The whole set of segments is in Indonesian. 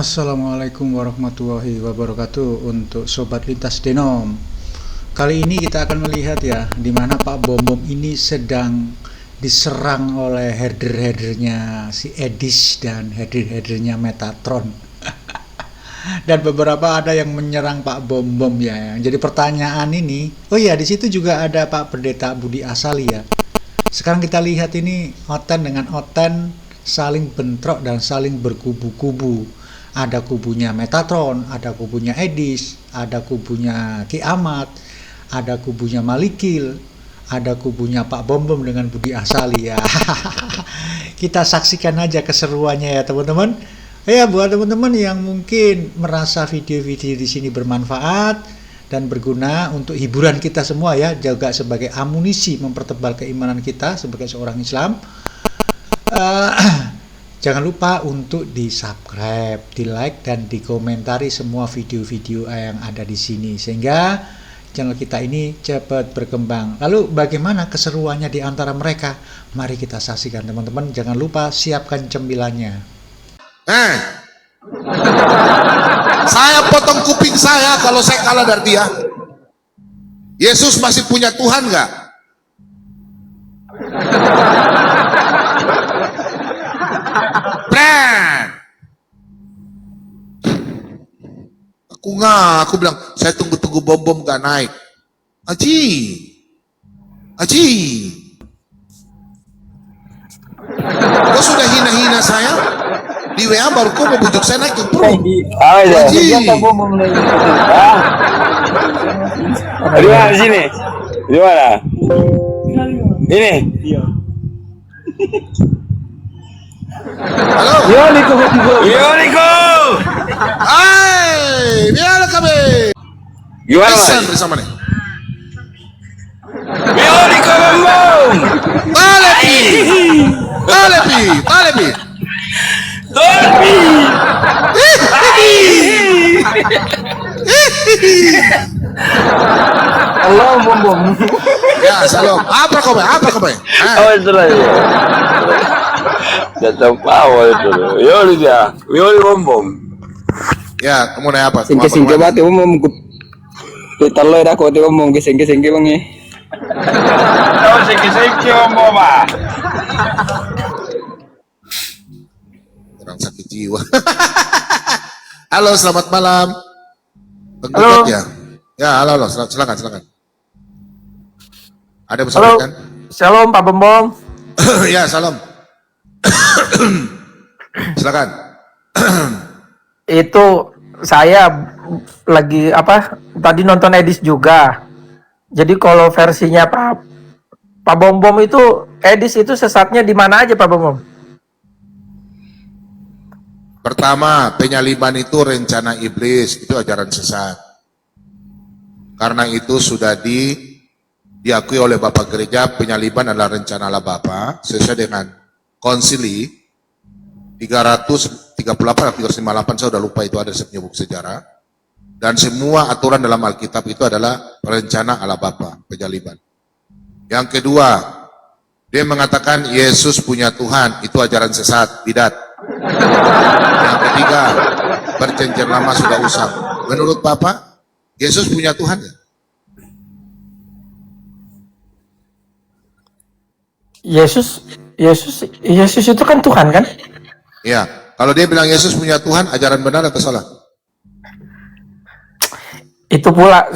Assalamualaikum warahmatullahi wabarakatuh untuk Sobat Lintas Denom. Kali ini kita akan melihat ya, di mana Pak Bom Bom ini sedang diserang oleh herder-herdernya si Edis dan herder-herdernya Metatron. Dan beberapa ada yang menyerang Pak Bom Bom ya. Jadi pertanyaan ini, oh iya di situ juga ada Pak Pendeta Budi Asali ya. Sekarang kita lihat ini Oten dengan Oten saling bentrok dan saling berkubu-kubu. Ada kubunya Metatron, ada kubunya Edis, ada kubunya Ki Amat, ada kubunya Malikil, ada kubunya Pak Bom Bom dengan Budi Asali ya. Kita saksikan aja keseruannya ya teman-teman. Ya buat teman-teman yang mungkin merasa video-video di sini bermanfaat dan berguna untuk hiburan kita semua ya, juga sebagai amunisi mempertebal keimanan kita sebagai seorang Islam. Jangan lupa untuk di-subscribe, di-like, dan dikomentari semua video-video yang ada di sini sehingga channel kita ini cepat berkembang. Lalu bagaimana keseruannya di antara mereka? Mari kita saksikan teman-teman. Jangan lupa siapkan cemilannya. Saya potong kuping saya kalau saya kalah dari dia. Yesus masih punya Tuhan nggak? Aku bilang, saya tunggu-tunggu bom-bom gak naik. Aji. Kau sudah hina-hina saya? Di WA baru kau mau bujuk saya naik ke pro. Aji. Di mana sini? Di mana? Ini. Halo. Yoniko. Hai, biar kami. Gimana? Pesan bersama nih. Yoniko Bambang. Talepi. Allah Bom Bom. Ya, salam. Apa kau? Oh itu lah. Datang power itu. Yoni Bambang. Ya, kamu nanya apa? Singke bati umum kita lo dah kau umum ke singke bangi. Oh singki Bambang mah. Orang sakit jiwa. Halo, selamat malam. Halo. Ya, halo, silakan. Ada pesan kan? Shalom Pak Bom Bom. Ya, salam. Silakan. Itu saya lagi tadi nonton Edis juga. Jadi kalau versinya Pak Bom Bom itu Edis itu sesatnya di mana aja Pak Bom Bom? Pertama, penyaliban itu rencana iblis, itu ajaran sesat. Karena itu sudah diakui oleh Bapak Gereja, penyaliban adalah rencana Allah Bapa sesuai dengan konsili 338 atau 358, saya sudah lupa itu, ada saya punya buku sejarah. Dan semua aturan dalam Alkitab itu adalah rencana Allah Bapa, penyaliban. Yang kedua, dia mengatakan Yesus punya Tuhan, itu ajaran sesat, bidat. Yang ketiga, perjanjian lama sudah usang. Menurut Bapak, Yesus punya Tuhan ya? Yesus itu kan Tuhan kan? Iya. Kalau dia bilang Yesus punya Tuhan, ajaran benar atau salah? Itu pula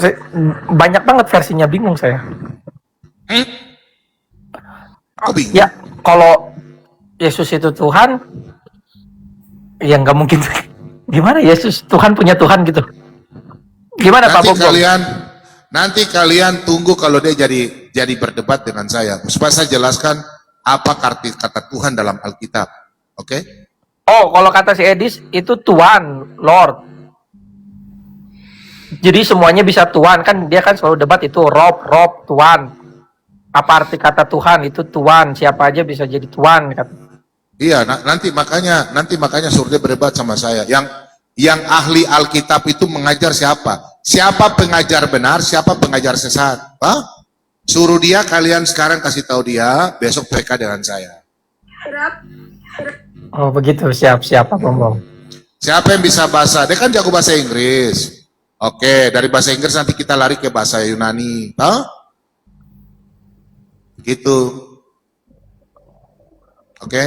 banyak banget versinya, bingung saya. Kok bingung? Ya, kalau Yesus itu Tuhan, ya nggak mungkin. Gimana Yesus Tuhan punya Tuhan gitu? Gimana Pak Bom Bom? Nanti kalian tunggu kalau dia jadi berdebat dengan saya. Supaya saya jelaskan apa arti kata Tuhan dalam Alkitab. Oke? Oh, kalau kata si Edis itu Tuhan, Lord. Jadi semuanya bisa Tuhan, kan dia kan selalu debat itu Rob, Tuhan. Apa arti kata Tuhan? Itu Tuhan, siapa aja bisa jadi Tuhan kata. Iya, nanti makanya suruh dia berdebat sama saya. Yang ahli Alkitab itu mengajar siapa? Siapa pengajar benar, siapa pengajar sesat? Suruh dia, kalian sekarang kasih tahu dia, besok PK dengan saya. Oh begitu, siap Pak Bom Bom. Siapa yang bisa bahasa? Dia kan jago bahasa Inggris. Oke, dari bahasa Inggris nanti kita lari ke bahasa Yunani. Tahu? Gitu. Oke.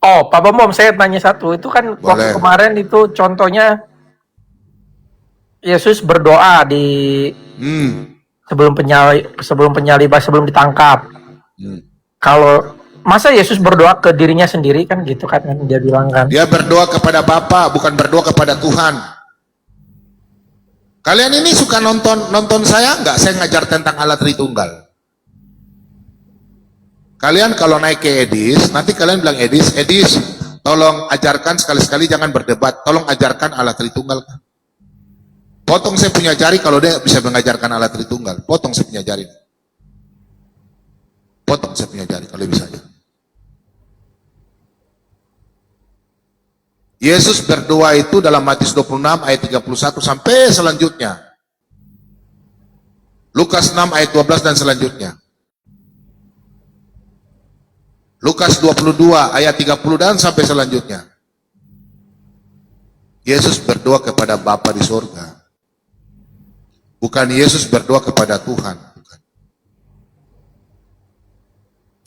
Oh, Pak Bambom, saya tanya satu. Itu kan waktu Boleh. kemarin itu contohnya Yesus berdoa di sebelum penyaliban, sebelum ditangkap. Kalau masa Yesus berdoa ke dirinya sendiri kan gitu kan dia bilang kan. Dia berdoa kepada Bapa, bukan berdoa kepada Tuhan. Kalian ini suka nonton saya nggak? Saya ngajar tentang Allah Tritunggal. Kalian kalau naik ke Edis, nanti kalian bilang Edis, tolong ajarkan sekali-sekali jangan berdebat, tolong ajarkan Allah Tritunggal. Potong saya punya jari kalau dia bisa mengajarkan Allah Tritunggal. Potong saya punya jari. Potong saya punya jari kalau bisa. Yesus berdoa itu dalam Matius 26 ayat 31 sampai selanjutnya. Lukas 6 ayat 12 dan selanjutnya. Lukas 22 ayat 30 dan sampai selanjutnya. Yesus berdoa kepada Bapa di surga. Bukan Yesus berdoa kepada Tuhan. Bukan.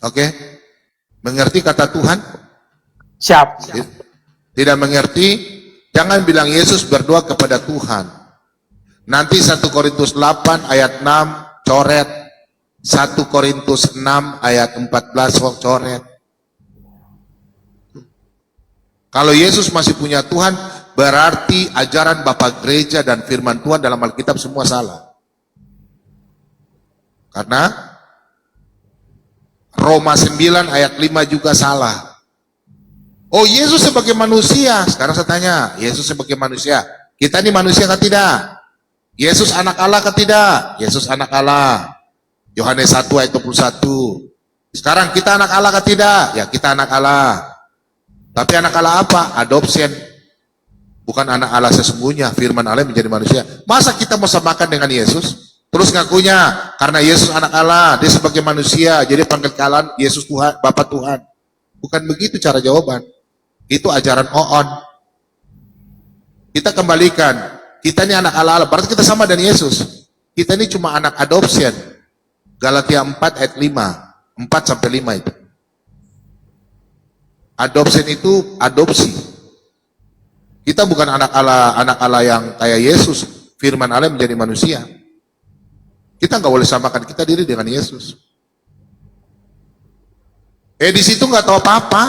Oke? Mengerti kata Tuhan? Siap. Tidak mengerti? Jangan bilang Yesus berdoa kepada Tuhan. Nanti 1 Korintus 8 ayat 6 coret. 1 Korintus 6 ayat 14 coret. Kalau Yesus masih punya Tuhan, berarti ajaran Bapak Gereja dan firman Tuhan dalam Alkitab semua salah. Karena Roma 9 ayat 5 juga salah. Oh, Yesus sebagai manusia. Sekarang saya tanya, Yesus sebagai manusia, kita ini manusia atau tidak? Yesus anak Allah atau tidak? Yesus anak Allah. Yohanes 1 ayat 21. Sekarang kita anak Allah atau tidak? Ya, kita anak Allah. Tapi anak Allah apa? Adoption. Bukan anak Allah sesungguhnya, firman Allah menjadi manusia. Masa kita mau samakan dengan Yesus? Terus ngakunya, karena Yesus anak Allah, dia sebagai manusia, jadi panggil kalian Yesus Tuhan, Bapa Tuhan. Bukan begitu cara jawaban. Itu ajaran Oon. Kita kembalikan, kita ini anak Allah, berarti kita sama dengan Yesus. Kita ini cuma anak adoption. Galatia 4 ayat 5, 4 sampai 5 itu. Adoption itu adopsi. Kita bukan anak Allah yang kayak Yesus. Firman Allah menjadi manusia. Kita nggak boleh samakan kita diri dengan Yesus. Di situ nggak tahu apa-apa.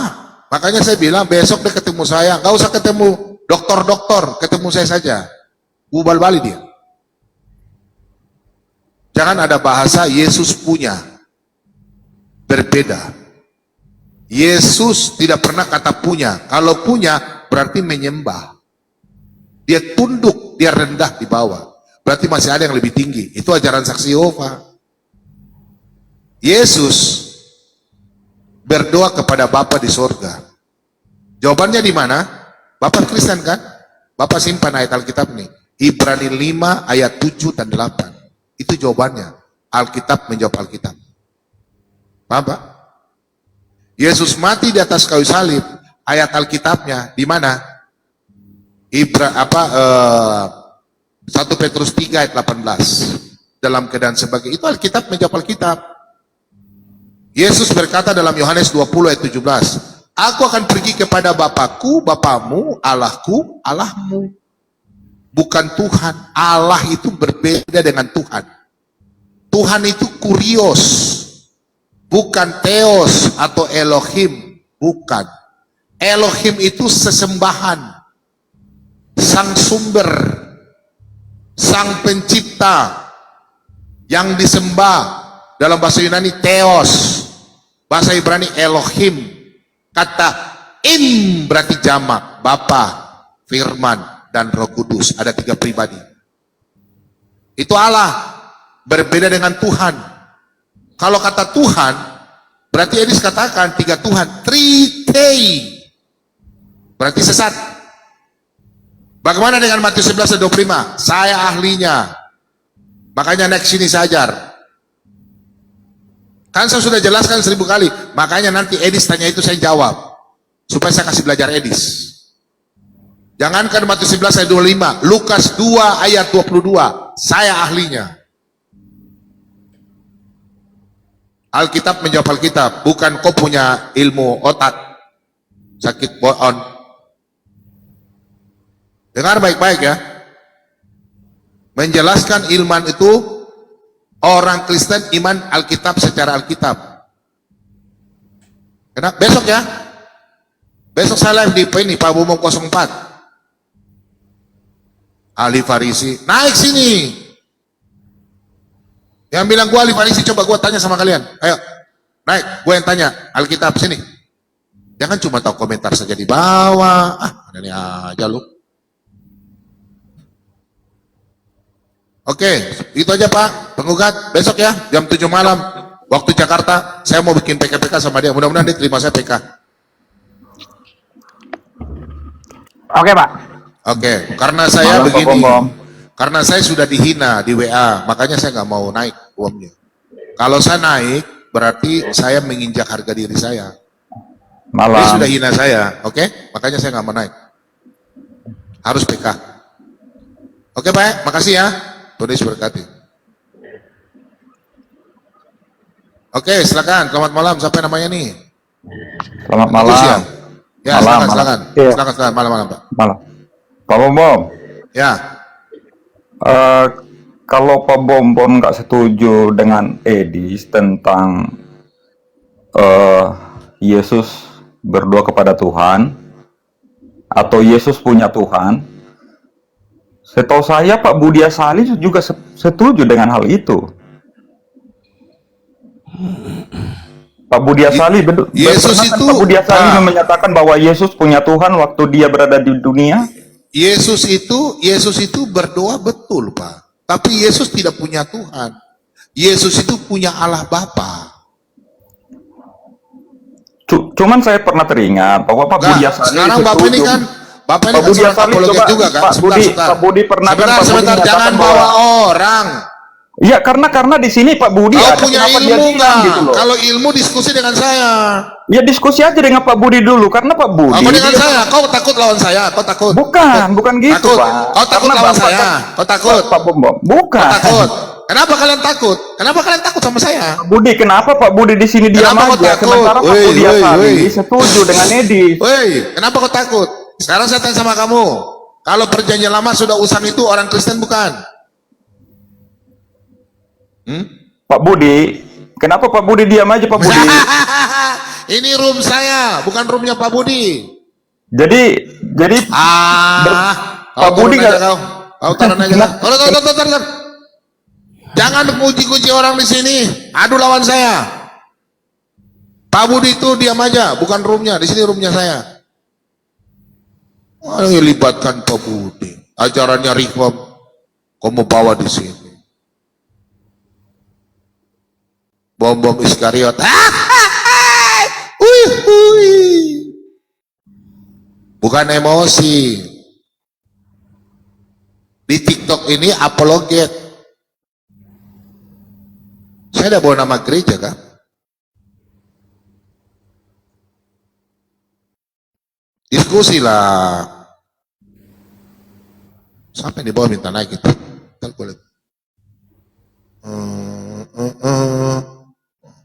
Makanya saya bilang besok dia ketemu saya, nggak usah ketemu dokter, ketemu saya saja. Ubal-bali dia. Jangan ada bahasa Yesus punya. Berbeda. Yesus tidak pernah kata punya. Kalau punya berarti menyembah. Dia tunduk, dia rendah di bawah. Berarti masih ada yang lebih tinggi. Itu ajaran saksi Yehova. Yesus berdoa kepada Bapa di surga. Jawabannya di mana? Bapak Kristen kan? Bapak simpan ayat Alkitab nih. Ibrani 5 ayat 7 dan 8. Itu jawabannya. Alkitab menjawab Alkitab. Paham Pak? Yesus mati di atas kayu salib. Ayat Alkitabnya di mana? 1 Petrus 3 ayat 18. Dalam keadaan sebagai itu Alkitab menjawab Alkitab. Yesus berkata dalam Yohanes 20 ayat 17. Aku akan pergi kepada Bapakku, Bapamu, Allahku, Allahmu. Bukan Tuhan. Allah itu berbeda dengan Tuhan. Tuhan itu kurios. Bukan Theos atau Elohim. Bukan. Elohim itu sesembahan. Sang sumber. Sang pencipta. Yang disembah. Dalam bahasa Yunani Theos. Bahasa Ibrani Elohim. Kata in berarti jamak. Bapa, Firman, dan Roh Kudus. Ada 3 pribadi. Itu Allah. Berbeda dengan Tuhan. Kalau kata Tuhan, berarti Edis katakan 3 Tuhan, Tritei. Berarti sesat. Bagaimana dengan Matius 11 ayat 25? Saya ahlinya. Makanya next sini saya ajar. Kan saya sudah jelaskan 1000 kali. Makanya nanti Edis tanya itu saya jawab. Supaya saya kasih belajar Edis. Jangankan Matius 11 ayat 25. Lukas 2 ayat 22. Saya ahlinya. Alkitab menjawab Alkitab. Bukan kau punya ilmu otak. Sakit bohong. Dengar baik-baik ya. Menjelaskan ilman itu orang Kristen iman Alkitab secara Alkitab. Kenapa? Besok ya. Besok saya live di ini Pak Bumong 04. Ahli Farisi. Naik sini. Yang bilang gua ahli Farisi, coba gua tanya sama kalian. Ayo. Naik, gua yang tanya. Alkitab sini. Jangan cuma tahu komentar saja di bawah. Ada ini aja lu. Oke, itu aja Pak, penggugat besok ya, jam 7 malam, waktu Jakarta, saya mau bikin PK-PK sama dia, mudah-mudahan dia terima saya PK. Oke Pak. Oke, karena saya begini, karena saya sudah dihina di WA, makanya saya nggak mau naik uangnya. Kalau saya naik, berarti saya menginjak harga diri saya. Dia sudah hina saya, oke? Makanya saya nggak mau naik. Harus PK. Oke Pak, makasih ya. Tuhan Yesus berkati. Oke, silakan. Selamat malam. Siapa namanya nih? Selamat malam. Ya, malam, silakan. Iya. Silakan. Malam, Pak. Malam. Pak Bom. Ya. Kalau Pak Bom nggak setuju dengan Edis tentang Yesus berdoa kepada Tuhan atau Yesus punya Tuhan, setahu saya Pak Budi Asali juga setuju dengan hal itu. Pak Budi Asali Yesus itu Pak Budi Asali menyatakan bahwa Yesus punya Tuhan waktu dia berada di dunia. Yesus itu berdoa betul, Pak. Tapi Yesus tidak punya Tuhan. Yesus itu punya Allah Bapa. Cuman saya pernah teringat bahwa Pak Budi Asali sekarang Bapak ini kan Bapak ini Pak Budi Asali juga kan? Pak Budi pernah sebentar, jangan bawa orang. Iya, karena di sini Pak Budi punya ilmu nggak? Gitu loh. Kalau ilmu diskusi dengan saya. Ya diskusi aja dengan Pak Budi dulu, karena Pak Budi. Aku dengan saya, kau takut lawan saya? Kau takut? Bukan gitu takut. Pak. Kau takut lawan saya? Kau takut? Pak Bom, bukan. Kau takut? Kenapa kalian takut? Kenapa kalian takut sama saya? Pak Budi, kenapa Pak Budi di sini diam aja? Sementara Pak Budi Asali setuju dengan Edi. Woi, kenapa kau takut? Sekarang saya tanya sama kamu, kalau perjanjian lama sudah usang itu orang Kristen bukan? Pak Budi, kenapa Pak Budi diam aja Pak Budi? Ini room saya, bukan roomnya Pak Budi. Jadi Pak Budi nggak? Kau taruh aja. Tar. Jangan uji-uji orang di sini. Adu lawan saya. Pak Budi itu diam aja, bukan roomnya. Di sini roomnya saya. Ayo libatkan Pak Budi. Ajarannya reform, kau mau bawa di sini. Bom Iskariot. Bukan emosi. Di TikTok ini apologet. Saya tidak bawa nama gereja kan? Diskusi lah. Sampai di bawah minta naik itu.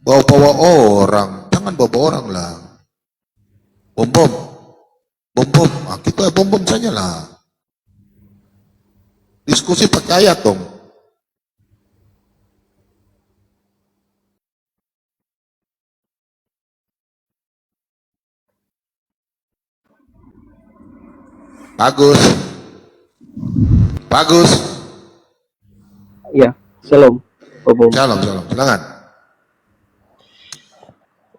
Bawa-bawa orang, jangan bawa orang lah. Bom. Kita bom saja lah. Diskusi pakai ayat dong. Bagus. Iya, shalom. Shalom. Silakan.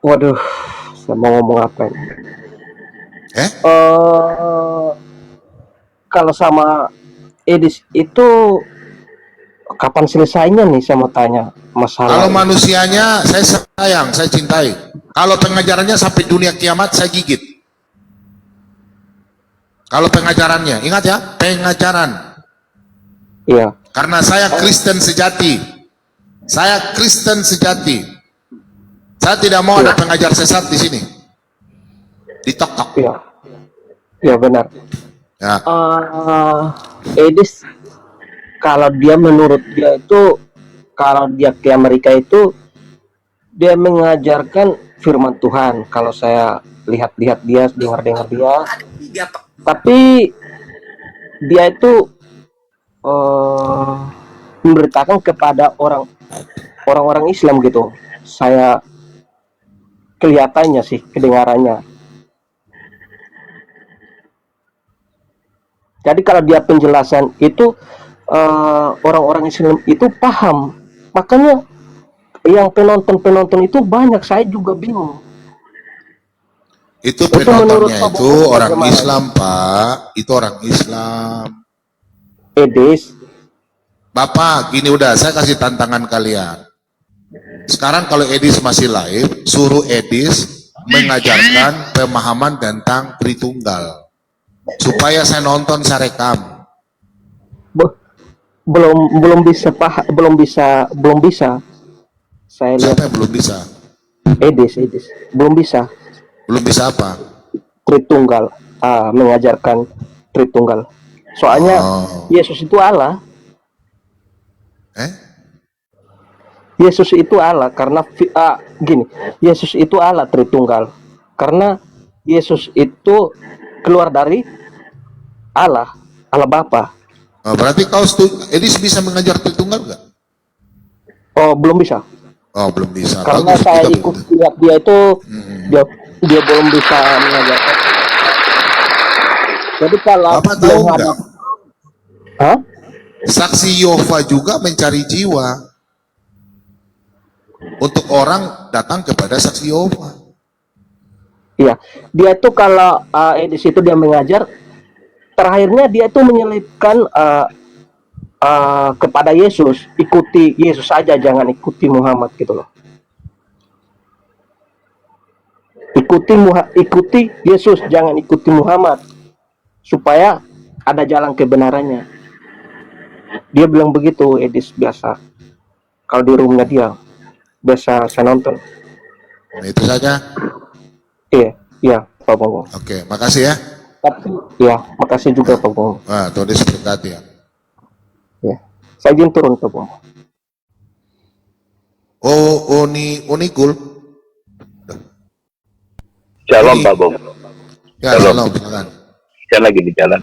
Waduh, saya mau ngomong apa ini? Kalau sama Edis itu kapan selesainya nih, saya mau tanya masalah. Kalau manusianya saya sayang, saya cintai. Kalau pengajarannya sampai dunia kiamat saya gigit. Kalau pengajarannya, ingat ya, pengajaran. Iya. Karena saya Kristen sejati. Saya Kristen sejati. Saya tidak mau ada pengajar sesat di sini. Ditok-tok. Iya. Iya benar. Ya. Edis kalau dia menurut dia itu kalau dia ke Amerika itu dia mengajarkan firman Tuhan. Kalau saya lihat-lihat dia, dengar-dengar dia, tapi dia itu memberitakan kepada orang-orang Islam gitu. Saya kelihatannya sih, kedengarannya. Jadi kalau dia penjelasan itu orang-orang Islam itu paham, makanya yang penonton itu banyak. Saya juga bingung. Itu menurut penontonnya Pak itu Bobo orang bagaimana? Islam, Pak. Itu orang Islam. Edis, Bapak, gini udah, saya kasih tantangan kalian. Sekarang kalau Edis masih live, suruh Edis mengajarkan pemahaman tentang Tritunggal. Supaya saya nonton, saya rekam. belum bisa. Saya lihat Siapa yang belum bisa? Edis belum bisa Belum bisa apa? Tritunggal, mengajarkan Tritunggal. Soalnya Oh. Yesus itu Allah. Eh? Yesus itu Allah karena gini, Yesus itu Allah Tritunggal karena Yesus itu keluar dari Allah Bapa. Oh, berarti Edis bisa mengajar Tritunggal nggak? Oh, belum bisa. Oh, belum bisa. Karena Bagus, saya kita ikut begitu. lihat dia itu dia belum bisa mengajarkan. Jadi kalau Bapak dia tahu menghadap, nggak? Hah? Saksi Yehova juga mencari jiwa untuk orang datang kepada saksi Yehova. Iya, dia itu kalau di situ dia mengajar, terakhirnya dia itu menyelipkan kepada Yesus, ikuti Yesus saja, jangan ikuti Muhammad gitu loh. Ikuti Yesus, jangan ikuti Muhammad, supaya ada jalan kebenarannya. Dia bilang begitu, Edis biasa. Kalau di rumahnya dia, biasa saya nonton. Nah, itu saja. Iya, Pak Bongo. Oke, makasih ya. Tapi, ya, makasih juga Pak Bongo. Nah, Tuhan Yesus berkati ya. Ya, saya izin turun Pak Bongo. Oh, Unikul. Shalom Jadi- Pak Bom. Ya, Shalom. salam, silakan. Saya lagi di jalan.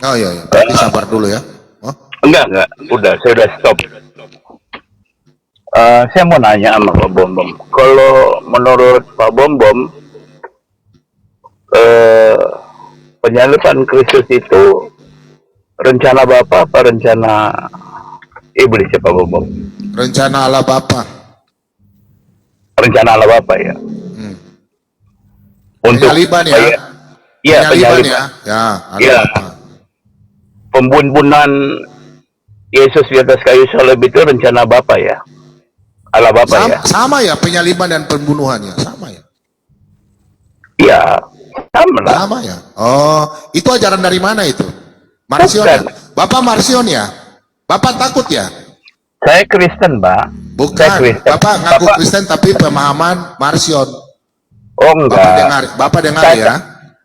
Oh iya, iya. Berarti sabar dulu ya. Oh, Enggak. Saya udah stop. Saya mau nanya sama Pak Bom. Kalau menurut Pak Bom, penyaliban Kristus itu rencana Bapa apa rencana iblis ya Pak Bom? rencana Allah Bapa. Rencana Allah Bapa ya. Untuk Penyaliban ya. Iya, Penyaliban penyaliban. ya. Ya, Allah Iya. Bapa. Pembunuhan Yesus di atas kayu salib itu rencana Bapa ya. Allah Bapa ya. Sama ya penyaliban dan pembunuhannya, sama ya. Iya, sama lah. Sama ya. Oh, itu ajaran dari mana itu? Marsion ya? Bukan. Bapak Marsion ya? Bapak takut ya? Saya Kristen, Pak. Bukan. Saya Kristen. Bapak ngaku Kristen tapi pemahaman Marsion. Oh Bapak dengar, enggak. Bapak dengar Saya- ya.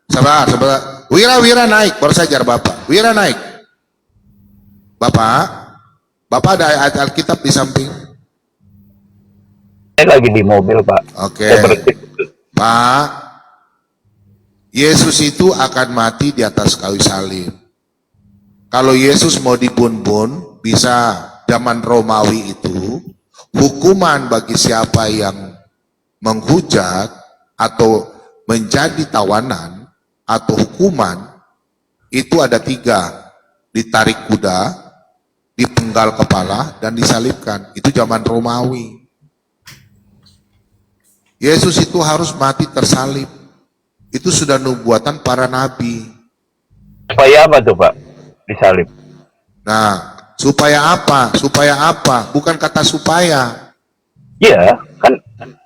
Sebentar. Wira naik, baru saja Bapak. Wira naik. Bapak ada ayat Alkitab di samping. Saya lagi di mobil, Pak. Oke. Saya berhenti. Pak, Yesus itu akan mati di atas kayu salib. Kalau Yesus mau dibun-bun, bisa zaman Romawi itu, hukuman bagi siapa yang menghujat atau menjadi tawanan atau hukuman, itu ada 3. Ditarik kuda, dipenggal kepala, dan disalibkan. Itu zaman Romawi. Yesus itu harus mati tersalib. Itu sudah nubuatan para nabi. Supaya apa tuh, Pak? Disalib. Nah, supaya apa? Supaya apa? Bukan kata supaya. Iya, kan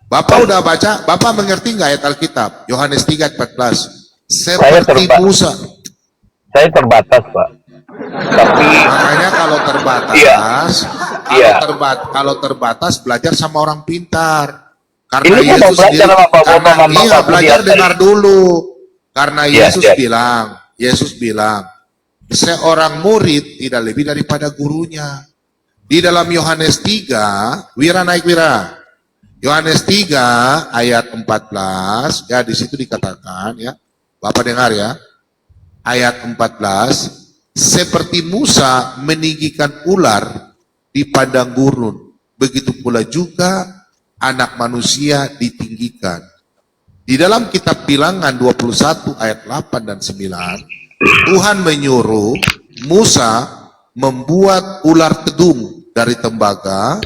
Bapak udah baca, Bapak mengerti nggak ayat Alkitab? Yohanes 3:14. Saya Seperti terbatas. Musa. saya terbatas, Pak. Tapi Makanya kalau terbatas, Iya. Iya. kalau terbatas belajar sama orang pintar. Karena Ini kan mau Yesus belajar sama Pak karena Bambang sama iya Pak Budi belajar Asari. dengar dulu. Karena Ya, Yesus bilang, seorang murid tidak lebih daripada gurunya. Di dalam Yohanes 3, Wira. Yohanes 3 ayat 14, ya di situ dikatakan ya. Bapak dengar ya. Ayat 14, seperti Musa meninggikan ular di padang gurun, begitu pula juga anak manusia ditinggikan. Di dalam kitab Bilangan 21 ayat 8 dan 9, Tuhan menyuruh Musa membuat ular tedung dari tembaga,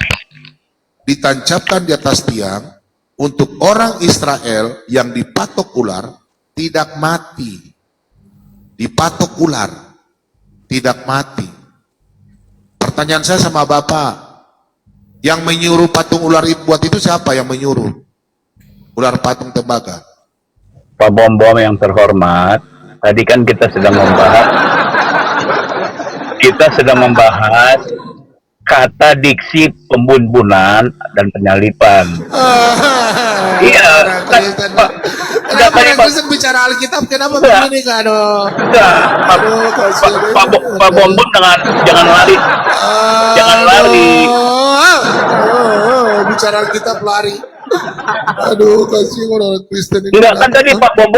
ditancapkan di atas tiang, untuk orang Israel yang dipatok ular tidak mati. Dipatok ular, tidak mati. Pertanyaan saya sama Bapak, yang menyuruh patung ular buat itu siapa yang menyuruh? Ular patung tembaga. Pak Bom yang terhormat, tadi kan kita sedang membahas kata diksi pembunbunan dan penyalipan. Iya, kan, Pak. Enggak, tadi Pak. Bicara Alkitab, kenapa Enggak. begini kan? Enggak, Pak Bom jangan lari. Jangan lari. Bicara Alkitab lari. Aduh, kasih orang Kristen ini. Enggak, kan tadi Pak Bom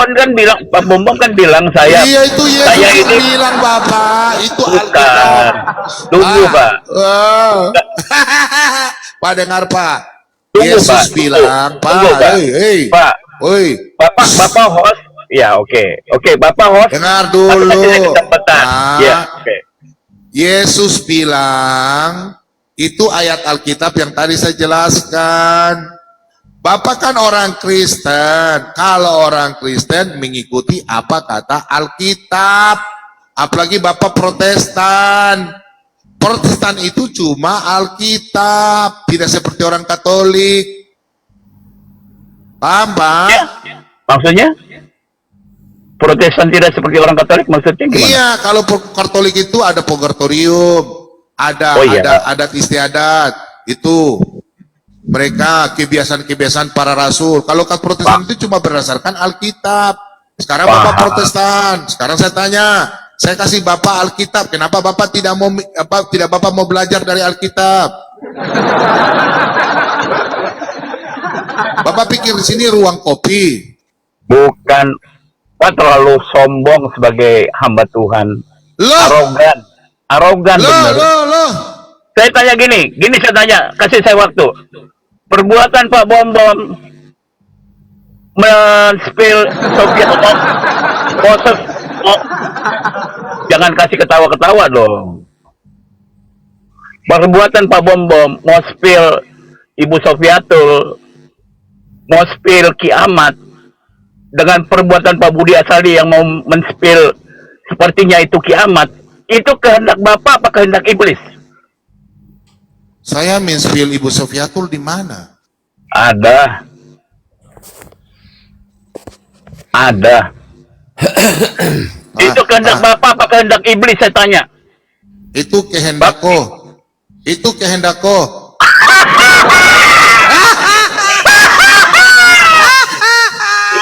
kan bilang saya. Iya, itu Yesus saya yang ini bilang, Bapak. Itu bukan. Alkitab. Tunggu, Pak. Pak dengar, Pak. Tunggu, Yesus Pak. bilang, Tunggu, Pak. Pak. Hei, Pak. Woi, Bapak host. Ya, oke, Bapak host. dengar Tapi dulu. kasih kesempatan. Nah, Ya, oke. Yesus bilang, itu ayat Alkitab yang tadi saya jelaskan. Bapak kan orang Kristen. Kalau orang Kristen mengikuti apa kata Alkitab. Apalagi Bapak Protestan. Protestan itu cuma Alkitab. Tidak seperti orang Katolik. Paham, Pak? Ya. Maksudnya? Protestan tidak seperti orang Katolik, maksudnya gimana? Iya, kalau Katolik itu ada purgatorium, ada Oh, iya. adat istiadat, itu mereka kebiasaan-kebiasaan para rasul. Kalau Protestan itu cuma berdasarkan Alkitab. Sekarang Bapak Protestan. Sekarang saya tanya, saya kasih Bapak Alkitab. Kenapa Bapak tidak mau belajar dari Alkitab? Bapak pikir di sini ruang kopi. Bukan, Pak terlalu sombong sebagai hamba Tuhan. Loh, Arogan benar. loh. Saya tanya gini saya tanya, kasih saya waktu. Perbuatan Pak Bom men-spill Soviet proses, jangan kasih ketawa-ketawa dong. Perbuatan Pak Bom mau spill Ibu Sofiatul, mau spill kiamat, dengan perbuatan Pak Budi Asari yang mau men-spill sepertinya itu kiamat, itu kehendak Bapak apa kehendak iblis? Saya menspil Ibu Sofiatul di mana? Ada. Itu kehendak Bapak apa kehendak iblis, saya tanya? Itu kehendakku. Itu kehendakku.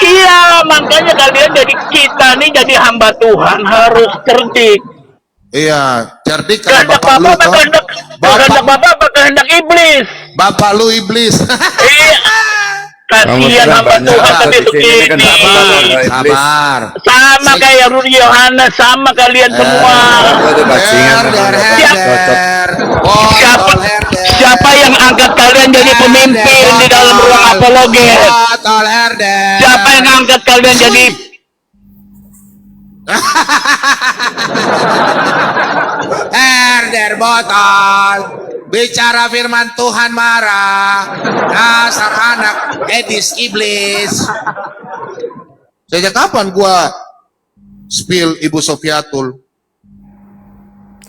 Iya, makanya kalian kita nih jadi hamba Tuhan harus cerdik. Iya, cerdik karena Kehendak bapak lu Bapak apa toh. kehendak Bapak apa kehendak iblis? Bapak lu iblis. Iya. Kasihan hamba Tuhan tapi begini. Sabar. Sama kayak Rudi Yohanes, sama kalian semua. Siapa yang angkat kalian jadi pemimpin di dalam ruang apologet? Siapa yang angkat kalian jadi Herder botol. Bicara firman Tuhan marah. Dasar anak edis iblis. Sejak kapan gua spill Ibu Sofiatul?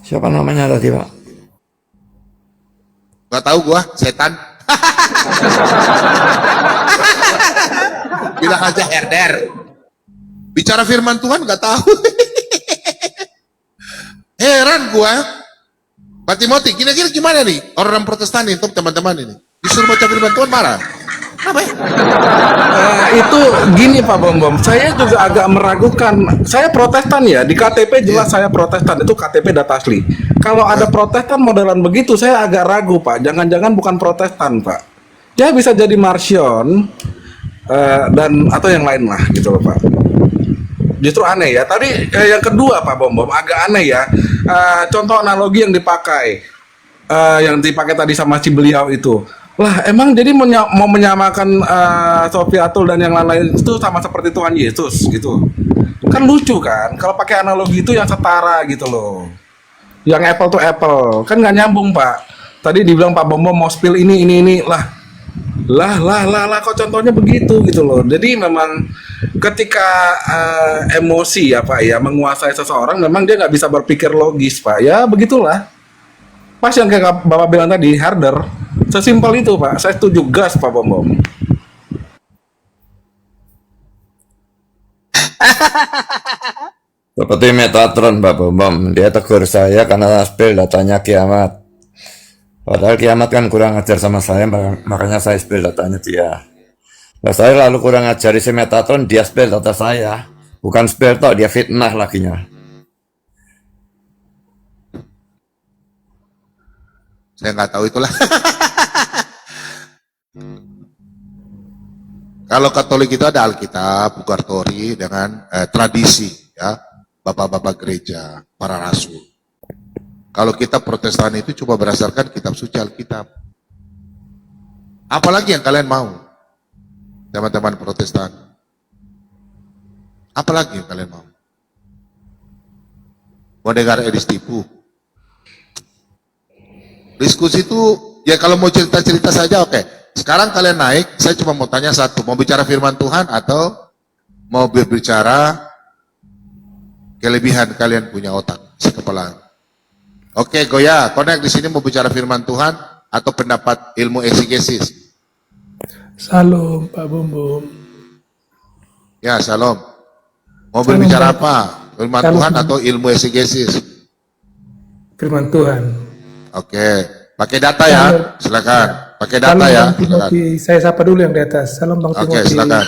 Siapa namanya tadi, Pak? Gak tahu gua, setan. Bilang aja herder. Bicara firman Tuhan gak tahu. Heran gua. Pak Timothy, kira-kira gimana nih orang Protestan ini, untuk teman-teman ini? Disuruh baca firman Tuhan marah. Kenapa ya? Itu gini Pak Bom, saya juga agak meragukan. Saya Protestan ya, di KTP jelas saya Protestan, itu KTP data asli. Kalau ada Protestan modelan begitu, saya agak ragu Pak. Jangan-jangan bukan Protestan Pak. Ya bisa jadi Marsion dan atau yang lain lah gitu loh Pak. Justru aneh ya. Tadi yang kedua Pak Bom, agak aneh ya. Contoh analogi yang dipakai, tadi sama si beliau itu. Lah emang jadi mau menyamakan Sofiatul dan yang lain-lain itu sama seperti Tuhan Yesus gitu. Kan lucu kan kalau pakai analogi itu yang setara gitu loh. Yang apple to apple. Kan nggak nyambung Pak. Tadi dibilang Pak Bom mau spill ini lah. Lah kok contohnya begitu gitu loh. Jadi memang ketika emosi ya Pak ya menguasai seseorang, memang dia nggak bisa berpikir logis Pak. Ya begitulah. Pas yang kayak Bapak bilang tadi, harder. Sesimpel itu Pak. Saya setuju gas Pak Bom. Seperti Metatron Pak Bom, dia tegur saya karena spill datanya kiamat. Padahal kiamat kan kurang ajar sama saya, makanya saya spill datanya dia. Nah, saya lalu kurang ajari si Metatron, dia spill data saya. Bukan spill toh, dia fitnah laginya. Saya nggak tahu itulah. Kalau Katolik itu ada Alkitab, Bukartori dengan tradisi ya, bapak-bapak gereja, para rasul. Kalau kita Protestan itu cuma berdasarkan kitab suci Alkitab. Apalagi yang kalian mau, teman-teman Protestan? Apalagi yang kalian mau? Mau dengar Edis tipu? Diskusi itu, ya kalau mau cerita-cerita saja oke. Sekarang kalian naik, saya cuma mau tanya satu, mau bicara firman Tuhan atau mau berbicara kelebihan kalian punya otak, sekepelaan? Oke, Goya, connect di sini mau bicara firman Tuhan atau pendapat ilmu eksegesis? Salam Pak Bom. Ya, salam. Mau Salam, berbicara Pak. apa? Firman Salam. Tuhan atau ilmu eksegesis? Firman Tuhan. Oke, pakai data ya, silakan. Pakai data Salam ya, Bang silakan. Timothy. Saya sapa dulu yang di atas. Salam Bang Oke, Timothy. silakan.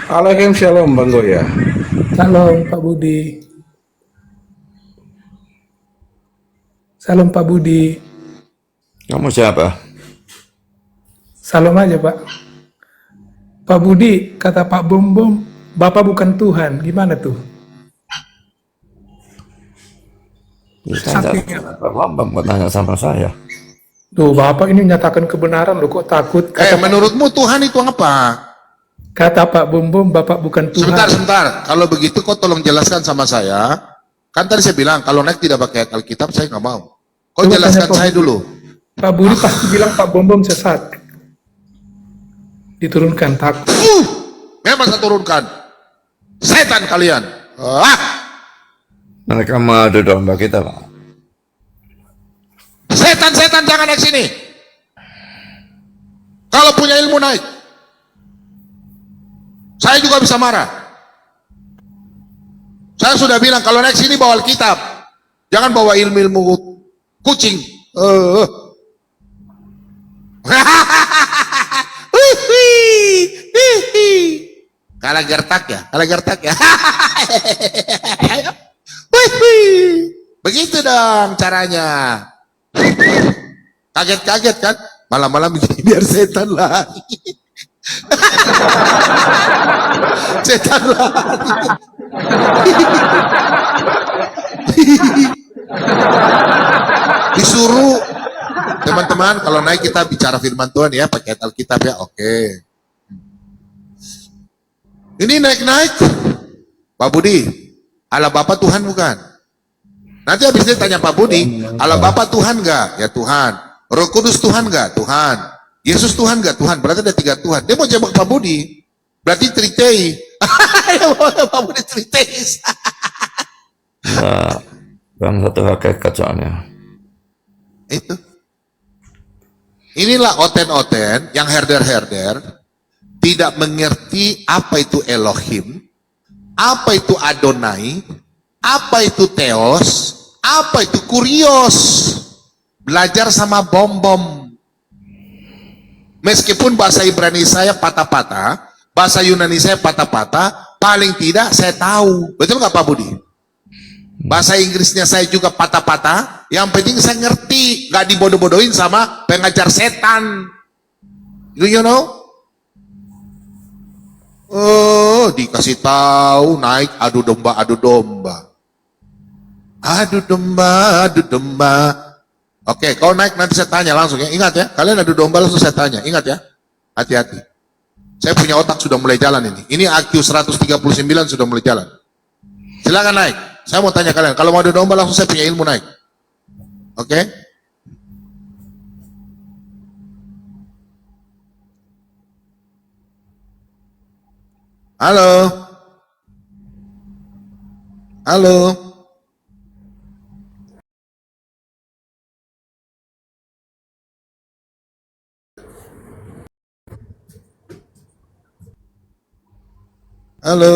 Waalaikumsalam Bang Goya. Salam Pak Budi. Salam Pak Budi. Kamu siapa? Salam aja Pak. Pak Budi, kata Pak Bom, Bapak bukan Tuhan. Gimana tuh? Pak Bom bertanya sama saya. Tuh Bapak ini nyatakan kebenaran loh, kok takut? Menurutmu Tuhan itu apa? Kata Pak Bom, Bapak bukan Tuhan. Sebentar. Kalau begitu kau tolong jelaskan sama saya. Kan tadi saya bilang kalau naik tidak pakai Alkitab saya nggak mau. Kau Coba jelaskan tanya Pak saya Budi. dulu. Pak Budi pasti bilang Pak Bom sesat. Diturunkan takut. Memang saya turunkan. Setan kalian. Mereka mengadu domba kita Pak. Setan jangan naik sini. Kalau punya ilmu naik. Saya juga bisa marah. Saya sudah bilang kalau naik sini bawa Alkitab. Jangan bawa ilmu-ilmu kucing. Kalah gertak ya. Begitu dong caranya. Kaget-kaget kan? Malam-malam begini biar setan lari. Setan lari. Disuruh teman-teman kalau naik kita bicara firman Tuhan ya pakai Alkitab ya, oke. Ini naik-naik Pak Budi, Allah Bapa Tuhan bukan? Nanti habis ini tanya Pak Budi, Allah Bapa Tuhan enggak? Ya Tuhan. Roh Kudus Tuhan enggak? Tuhan. Yesus Tuhan enggak? Tuhan. Berarti ada 3 Tuhan. Dia mau jawab Pak Budi. Berarti tritei. Pak Budi triteis. Ya, bang satu hakikat soalnya. Itu. Inilah oten-oten yang herder-herder tidak mengerti apa itu Elohim, apa itu Adonai, apa itu Theos, apa itu Kurios. Belajar sama bom-bom. Meskipun bahasa Ibrani saya patah-patah, bahasa Yunani saya patah-patah, paling tidak saya tahu. Betul nggak Pak Budi? Bahasa Inggrisnya saya juga patah-patah, yang penting saya ngerti, nggak dibodoh-bodohin sama pengajar setan. Do you know? Oh, dikasih tahu naik adu domba, adu domba. Adu domba, adu domba. Oke, kau naik nanti saya tanya langsung ya. Ingat ya, kalian adu domba langsung saya tanya. Ingat ya, hati-hati. Saya punya otak sudah mulai jalan ini. Ini IQ 139 sudah mulai jalan. Silakan naik. Saya mau tanya kalian, kalau mau adu domba langsung saya punya ilmu naik. Oke? Halo? Halo? Halo?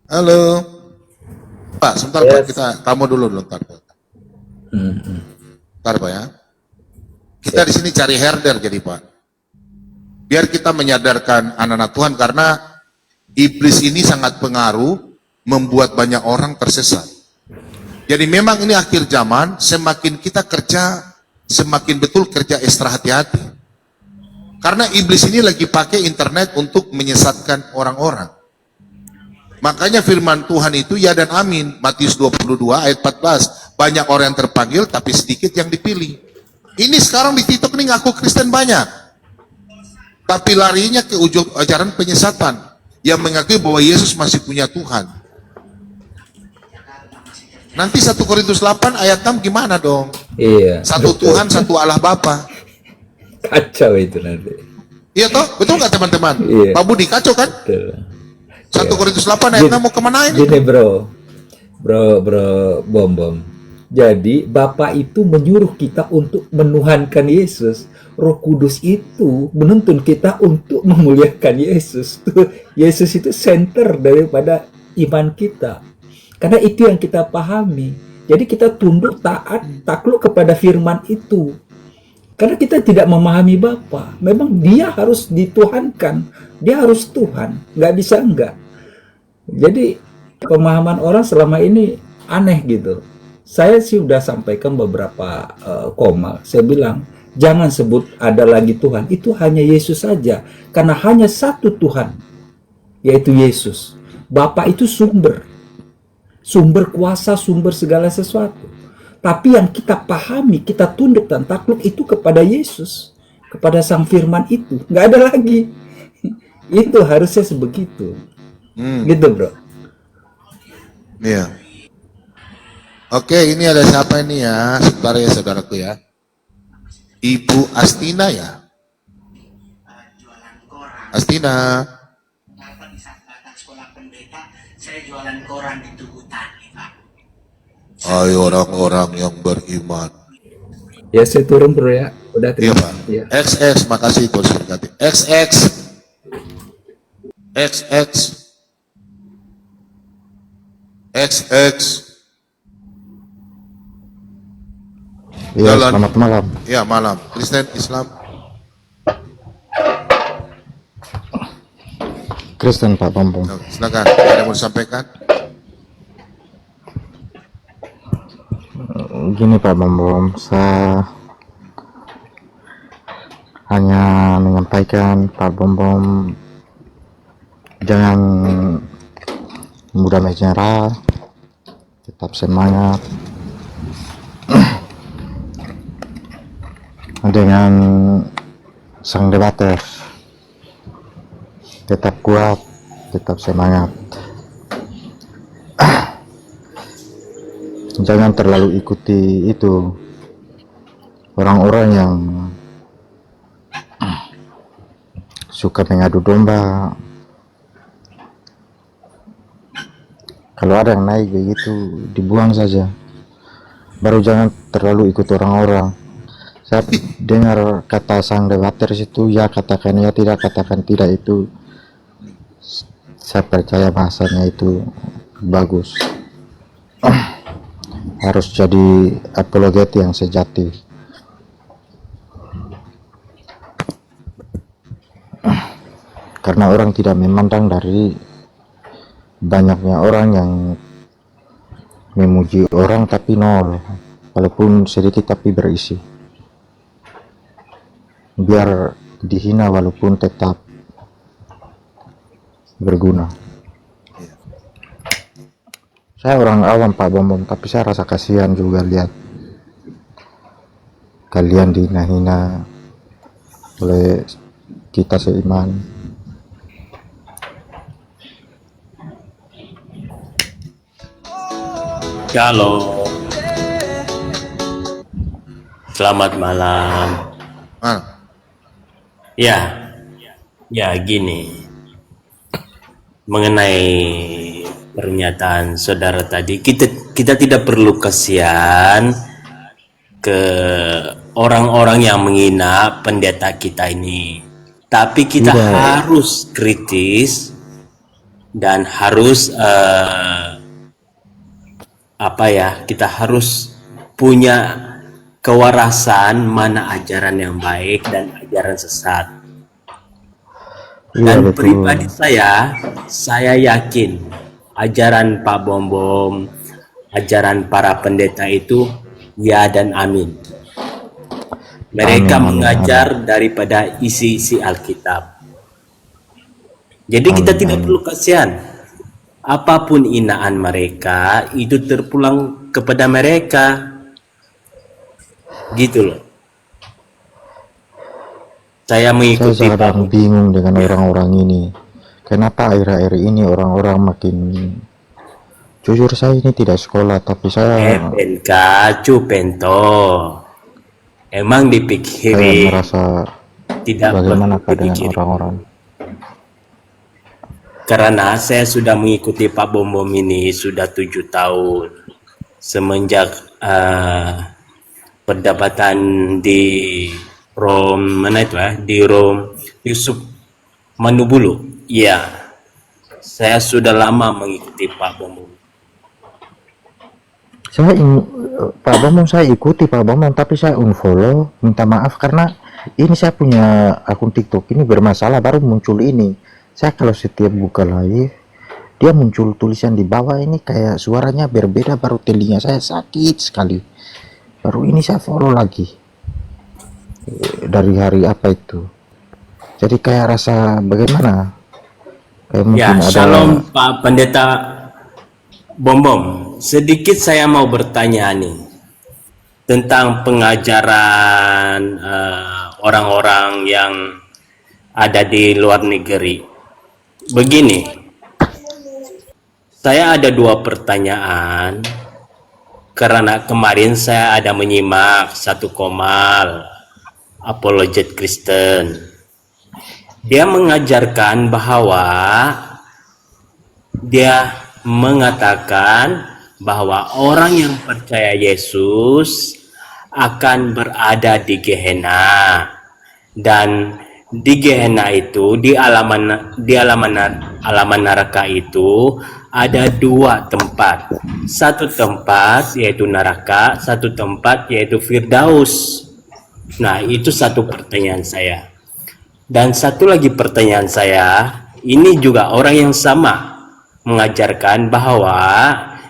Halo? Pak, sebentar Pak, kita tamu dulu ntar Pak. Ntar Pak ya. Kita di sini cari herder jadi Pak. Biar kita menyadarkan anak-anak Tuhan karena iblis ini sangat pengaruh membuat banyak orang tersesat. Jadi memang ini akhir zaman, semakin kita kerja, semakin betul kerja ekstra hati-hati. Karena iblis ini lagi pakai internet untuk menyesatkan orang-orang. Makanya firman Tuhan itu ya dan amin. Matius 22 ayat 14. Banyak orang yang terpanggil tapi sedikit yang dipilih. Ini sekarang di TikTok ini ngaku Kristen banyak. Tapi larinya ke ujung ajaran penyesatan. Yang mengakui bahwa Yesus masih punya Tuhan. Nanti 1 Korintus 8 ayat 6 gimana dong? Iya. Satu Tuhan, satu Allah Bapa. Kacau itu nanti. Iya toh? Betul nggak teman-teman? Iya. Pak Budi kacau kan? Betul. 1 Korintus 8 ayat 6 mau kemana ini? Gini bro bom. Jadi Bapak itu menyuruh kita untuk menuhankan Yesus. Roh Kudus itu menuntun kita untuk memuliakan Yesus. Yesus itu center daripada iman kita. Karena itu yang kita pahami. Jadi kita tunduk, taat, takluk kepada firman itu. Karena kita tidak memahami Bapa. Memang dia harus dituhankan. Dia harus Tuhan. Nggak bisa enggak. Jadi pemahaman orang selama ini aneh gitu. Saya sih udah sampaikan beberapa koma. Saya bilang, jangan sebut ada lagi Tuhan. Itu hanya Yesus saja. Karena hanya satu Tuhan. Yaitu Yesus. Bapa itu sumber. Sumber kuasa, sumber segala sesuatu. Tapi yang kita pahami, kita tunduk dan takluk itu kepada Yesus. Kepada Sang Firman itu. Nggak ada lagi. Itu harusnya sebegitu. Gitu bro. Iya. Oke, ini ada siapa ini ya? Sebentar ya saudaraku ya. Ibu Astina ya? Astina. Saya jualan koran di Tugutan, Pak. Ayo orang-orang yang beriman. Ya saya turun bro ya. Udah Iya terima. Pak. Iya. XX, makasih Tuhan berkati. XX. XX. XX. Iya, Jalan. selamat malam. Ya malam. Kristen, Islam. Kristen Pak Bambang. Silakan. Ada yang mau disampaikan? Gini Pak Bambang, saya hanya menyampaikan Pak Bambang jangan mudah menyerah, tetap semangat. Dengan sang debater, tetap kuat, tetap semangat. Jangan terlalu ikuti itu orang-orang yang suka mengadu domba. Kalau ada yang naik begitu, dibuang saja. Baru jangan terlalu ikut orang-orang. Saya dengar kata sang debater itu, ya katakan ya, tidak katakan tidak, itu saya percaya bahasanya itu bagus. Harus jadi apologet yang sejati. Karena orang tidak memandang dari banyaknya orang yang memuji orang tapi nol, walaupun sedikit tapi berisi. Biar dihina walaupun tetap berguna. Saya orang awam Pak Bombom, tapi saya rasa kasihan juga lihat kalian dihina-hina oleh kita seiman. Halo, selamat malam. Ya gini, mengenai pernyataan saudara tadi, kita tidak perlu kasihan ke orang-orang yang menghina pendeta kita ini, tapi kita harus kritis dan harus kita harus punya kewarasan mana ajaran yang baik dan ajaran sesat. Dan pribadi saya yakin ajaran Pak Bombom, ajaran para pendeta itu ya dan amin. Mereka mengajar daripada isi-isi Alkitab. Jadi kita tidak perlu kasihan. Apapun hinaan mereka itu terpulang kepada mereka, gitu loh. Saya mengikuti. Saya kadang bingung dengan orang-orang ini. Kenapa akhir-akhir ini orang-orang makin, jujur saya ini tidak sekolah tapi saya Cupento. Emang dipikirin. Saya merasa tidak bagaimana dengan orang-orang. Karena saya sudah mengikuti Pak Bombom ini sudah 7 tahun semenjak perdebatan di Rom Yusuf Manubulu. Ya, saya sudah lama mengikuti Pak Bombom. Pak Bombom saya ikuti Pak Bombom, tapi saya unfollow, minta maaf karena ini saya punya akun TikTok ini bermasalah, baru muncul ini. Saya kalau setiap buka live dia muncul tulisan di bawah ini kayak suaranya berbeda, baru telinga saya sakit sekali. Baru ini saya follow lagi dari hari apa itu, jadi kayak rasa bagaimana kayak mungkin ada. Shalom Pak Pendeta Bombom, sedikit saya mau bertanya nih tentang pengajaran orang-orang yang ada di luar negeri. Begini, saya ada 2 pertanyaan karena kemarin saya ada menyimak satu komal apologet Kristen. Dia mengajarkan bahwa dia mengatakan bahwa orang yang percaya Yesus akan berada di Gehenna, dan di Gehenna itu di alaman neraka itu ada 2 tempat. Satu tempat yaitu neraka, satu tempat yaitu Firdaus. Nah, itu satu pertanyaan saya. Dan satu lagi pertanyaan saya, ini juga orang yang sama mengajarkan bahwa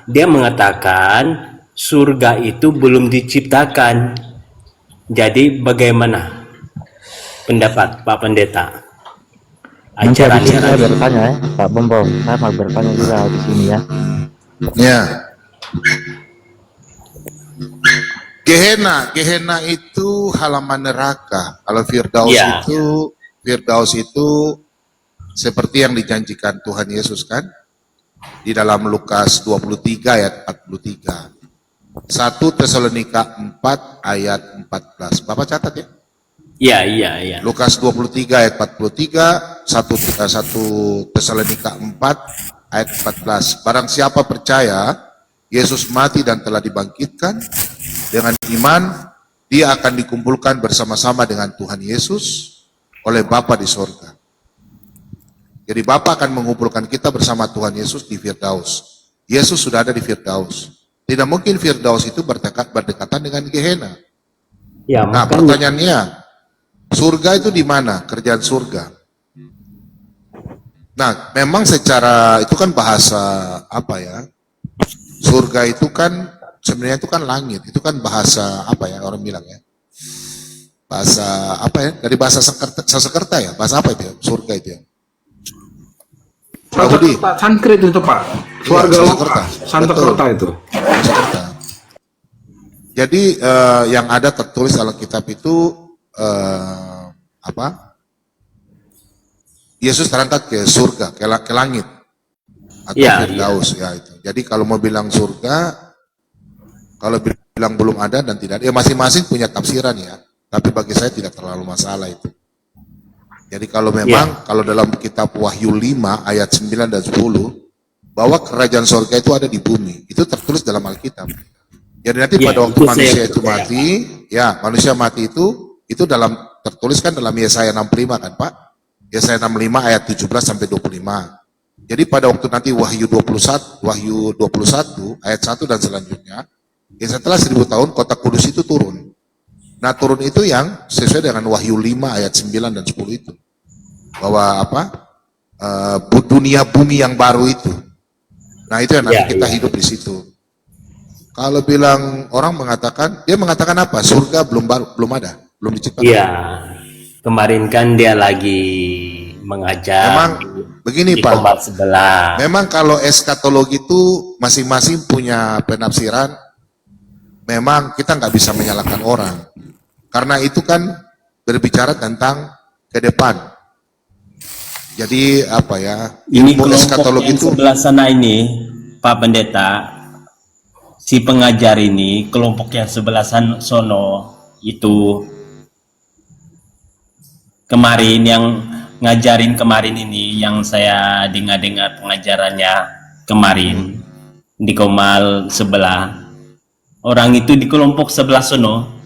dia mengatakan surga itu belum diciptakan. Jadi bagaimana pendapat Pak Pendeta? Saya bertanya ya, Pak Bombom, saya mau bertanya juga di sini ya. Ya. Gehenna itu halaman neraka. Kalau Firdaus itu seperti yang dijanjikan Tuhan Yesus kan di dalam Lukas 23 ayat 43. 1 Tesalonika 4 ayat 14. Bapak catat ya? Iya. Lukas 23 ayat 43, 1 Tesalonika 4 ayat 14. Barang siapa percaya Yesus mati dan telah dibangkitkan, dengan iman dia akan dikumpulkan bersama-sama dengan Tuhan Yesus oleh Bapa di sorga. Jadi Bapa akan mengumpulkan kita bersama Tuhan Yesus di Firdaus. Yesus sudah ada di Firdaus. Tidak mungkin Firdaus itu berdekatan dengan Gehenna. Ya, Nah, makanya pertanyaannya, surga itu di mana? Kerjaan surga. Nah, memang secara itu kan bahasa apa ya? Surga itu kan sebenarnya itu kan langit, itu kan bahasa apa ya orang bilang ya? Bahasa apa ya? Dari bahasa Sanskerta ya? Bahasa apa itu ya? Surga itu ya? Pak Budi. Sanskrit itu Pak. Swarga Sanskerta. Sansekerta itu. Sanskerta. Jadi yang ada tertulis dalam kitab itu apa? Yesus terangkat ke surga, ke langit atau Ya, Firdaus ya itu. Jadi kalau mau bilang surga, kalau bilang belum ada dan tidak ada, ya masing-masing punya tafsiran ya. Tapi bagi saya tidak terlalu masalah itu. Jadi kalau memang kalau dalam kitab Wahyu 5 ayat 9 dan 10 bahwa kerajaan surga itu ada di bumi, itu tertulis dalam Alkitab. Jadi nanti Ya, pada waktu itu manusia saya itu percaya. mati, ya manusia mati itu dalam tertulis kan dalam Yesaya 65 kan Pak? Yesaya 65 ayat 17 sampai 25. Jadi pada waktu nanti Wahyu 21 ayat 1 dan selanjutnya, ya setelah 1000 tahun kota kudus itu turun. Nah turun itu yang sesuai dengan Wahyu 5 ayat 9 dan 10 itu. Bahwa apa? Dunia bumi yang baru itu. Nah itu yang nanti kita hidup di situ. Kalau bilang orang mengatakan, dia mengatakan apa? Surga belum ada, belum diciptakan. Iya. Kemarin kan dia lagi mengajar Memang begini di Pak. kombat sebelah. Memang kalau eskatologi itu masing-masing punya penafsiran. Memang kita nggak bisa menyalahkan orang. Karena itu kan berbicara tentang ke depan. Jadi apa ya? Ini ilmu kelompok eskatologi yang itu sebelah sana ini, Pak Pendeta, si pengajar ini, kelompok yang sebelah sono itu kemarin yang ngajarin kemarin ini, yang saya dengar pengajarannya kemarin di Komal sebelah, orang itu di kelompok sebelah sono.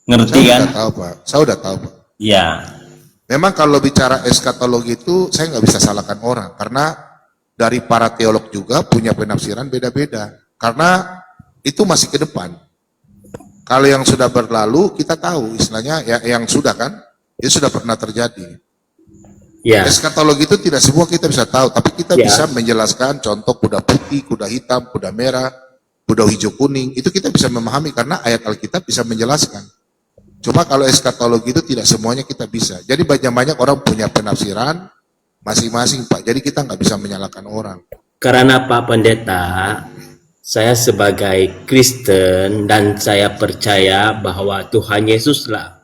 Ngerti saya kan? udah tahu Pak. Saya udah tahu Pak. Ya. Memang kalau bicara eskatologi itu saya nggak bisa salahkan orang karena dari para teolog juga punya penafsiran beda-beda. Karena itu masih ke depan. Kalau yang sudah berlalu kita tahu istilahnya ya, yang sudah kan itu sudah pernah terjadi. Ya. Eskatologi itu tidak semua kita bisa tahu, tapi kita Ya. bisa menjelaskan contoh kuda putih, kuda hitam, kuda merah, kuda hijau kuning. Itu kita bisa memahami karena ayat Alkitab bisa menjelaskan. Cuma kalau eskatologi itu tidak semuanya kita bisa. Jadi banyak-banyak orang punya penafsiran masing-masing Pak. Jadi kita nggak bisa menyalahkan orang. Karena Pak Pendeta, saya sebagai Kristen dan saya percaya bahwa Tuhan Yesuslah